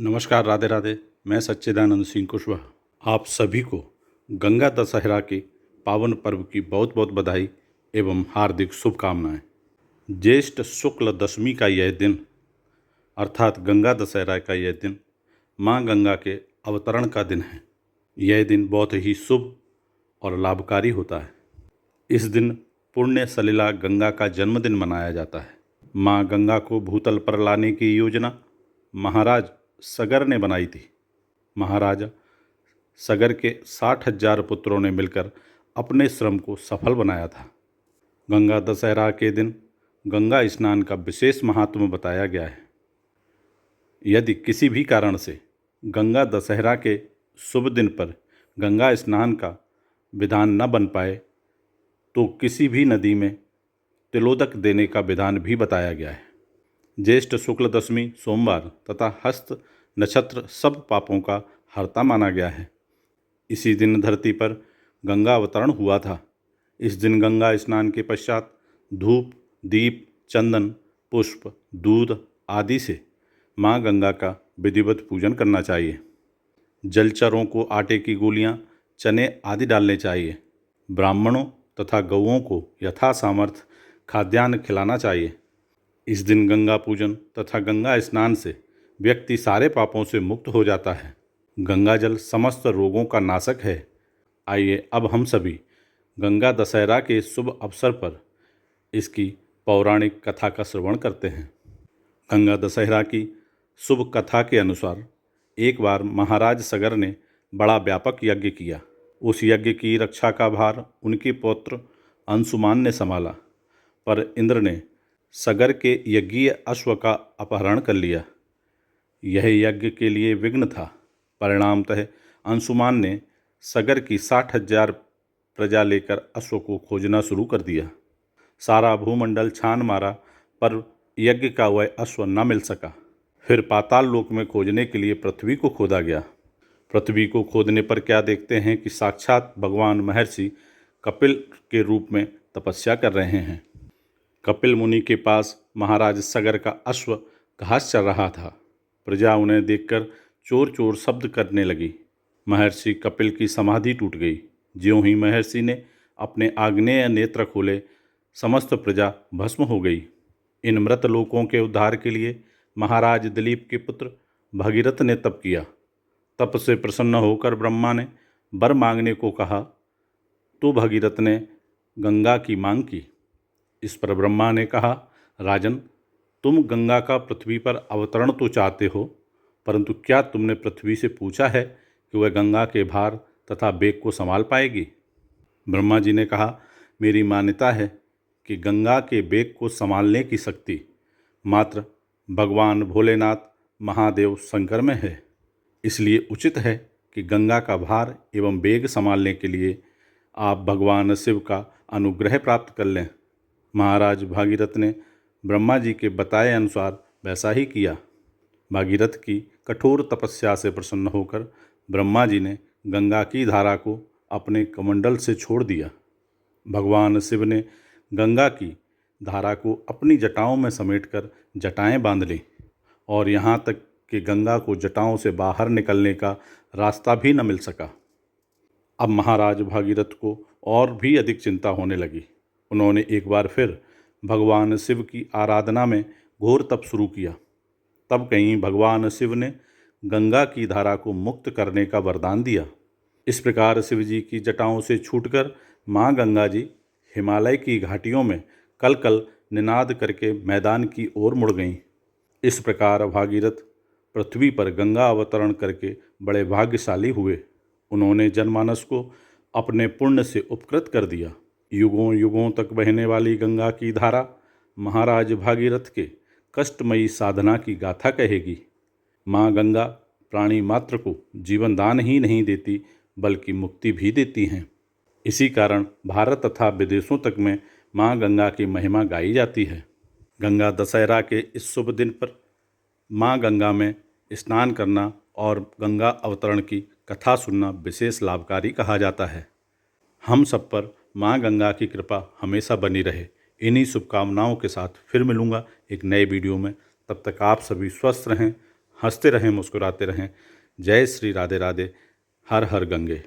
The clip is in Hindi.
नमस्कार, राधे राधे। मैं सच्चिदानंद सिंह कुशवाहा आप सभी को गंगा दशहरा के पावन पर्व की बहुत बहुत बधाई एवं हार्दिक शुभकामनाएं। ज्येष्ठ शुक्ल दशमी का यह दिन अर्थात गंगा दशहरा का यह दिन माँ गंगा के अवतरण का दिन है। यह दिन बहुत ही शुभ और लाभकारी होता है। इस दिन पुण्य सलिला गंगा का जन्मदिन मनाया जाता है। माँ गंगा को भूतल पर लाने की योजना महाराज सगर ने बनाई थी। महाराजा सगर के 60,000 पुत्रों ने मिलकर अपने श्रम को सफल बनाया था। गंगा दशहरा के दिन गंगा स्नान का विशेष महात्म बताया गया है। यदि किसी भी कारण से गंगा दशहरा के शुभ दिन पर गंगा स्नान का विधान न बन पाए तो किसी भी नदी में तिलोदक देने का विधान भी बताया गया है। ज्येष्ठ शुक्ल दशमी सोमवार तथा हस्त नक्षत्र सब पापों का हर्ता माना गया है। इसी दिन धरती पर गंगा अवतरण हुआ था। इस दिन गंगा स्नान के पश्चात धूप, दीप, चंदन, पुष्प, दूध आदि से माँ गंगा का विधिवत पूजन करना चाहिए। जलचरों को आटे की गोलियाँ, चने आदि डालने चाहिए। ब्राह्मणों तथा गौओं को यथा सामर्थ्य खाद्यान्न खिलाना चाहिए। इस दिन गंगा पूजन तथा गंगा स्नान से व्यक्ति सारे पापों से मुक्त हो जाता है। गंगा जल समस्त रोगों का नाशक है। आइए अब हम सभी गंगा दशहरा के शुभ अवसर पर इसकी पौराणिक कथा का श्रवण करते हैं। गंगा दशहरा की शुभ कथा के अनुसार एक बार महाराज सगर ने बड़ा व्यापक यज्ञ किया। उस यज्ञ की रक्षा का भार उनके पुत्र अंशुमान ने संभाला, पर इंद्र ने सगर के यज्ञीय अश्व का अपहरण कर लिया। यह यज्ञ के लिए विघ्न था। परिणामतः अंशुमान ने सगर की 60,000 प्रजा लेकर अश्व को खोजना शुरू कर दिया। सारा भूमंडल छान मारा पर यज्ञ का वह अश्व न मिल सका। फिर पाताल लोक में खोजने के लिए पृथ्वी को खोदा गया। पृथ्वी को खोदने पर क्या देखते हैं कि साक्षात भगवान महर्षि कपिल के रूप में तपस्या कर रहे हैं। कपिल मुनि के पास महाराज सगर का अश्व घास चर रहा था। प्रजा उन्हें देखकर चोर चोर शब्द करने लगी। महर्षि कपिल की समाधि टूट गई। ज्यों ही महर्षि ने अपने आग्नेय नेत्र खोले, समस्त प्रजा भस्म हो गई। इन मृत लोकों के उद्धार के लिए महाराज दिलीप के पुत्र भगीरथ ने तप किया। तप से प्रसन्न होकर ब्रह्मा ने वर मांगने को कहा तो भगीरथ ने गंगा की मांग की। इस पर ब्रह्मा ने कहा, राजन, तुम गंगा का पृथ्वी पर अवतरण तो चाहते हो, परंतु क्या तुमने पृथ्वी से पूछा है कि वह गंगा के भार तथा वेग को संभाल पाएगी? ब्रह्मा जी ने कहा, मेरी मान्यता है कि गंगा के वेग को संभालने की शक्ति मात्र भगवान भोलेनाथ महादेव शंकर में है। इसलिए उचित है कि गंगा का भार एवं वेग संभालने के लिए आप भगवान शिव का अनुग्रह प्राप्त कर लें। महाराज भागीरथ ने ब्रह्मा जी के बताए अनुसार वैसा ही किया। भागीरथ की कठोर तपस्या से प्रसन्न होकर ब्रह्मा जी ने गंगा की धारा को अपने कमंडल से छोड़ दिया। भगवान शिव ने गंगा की धारा को अपनी जटाओं में समेटकर जटाएं बांध लीं और यहाँ तक कि गंगा को जटाओं से बाहर निकलने का रास्ता भी न मिल सका। अब महाराज भागीरथ को और भी अधिक चिंता होने लगी। उन्होंने एक बार फिर भगवान शिव की आराधना में घोर तप शुरू किया। तब कहीं भगवान शिव ने गंगा की धारा को मुक्त करने का वरदान दिया। इस प्रकार शिव जी की जटाओं से छूटकर माँ गंगा जी हिमालय की घाटियों में कल कल निनाद करके मैदान की ओर मुड़ गईं। इस प्रकार भागीरथ पृथ्वी पर गंगा अवतरण करके बड़े भाग्यशाली हुए। उन्होंने जनमानस को अपने पुण्य से उपकृत कर दिया। युगों युगों तक बहने वाली गंगा की धारा महाराज भागीरथ के कष्टमयी साधना की गाथा कहेगी। माँ गंगा प्राणी मात्र को जीवन दान ही नहीं देती बल्कि मुक्ति भी देती हैं। इसी कारण भारत तथा विदेशों तक में माँ गंगा की महिमा गाई जाती है। गंगा दशहरा के इस शुभ दिन पर माँ गंगा में स्नान करना और गंगा अवतरण की कथा सुनना विशेष लाभकारी कहा जाता है। हम सब पर माँ गंगा की कृपा हमेशा बनी रहे। इन्हीं शुभकामनाओं के साथ फिर मिलूँगा एक नए वीडियो में। तब तक आप सभी स्वस्थ रहें, हंसते रहें, मुस्कुराते रहें। जय श्री राधे राधे। हर हर गंगे।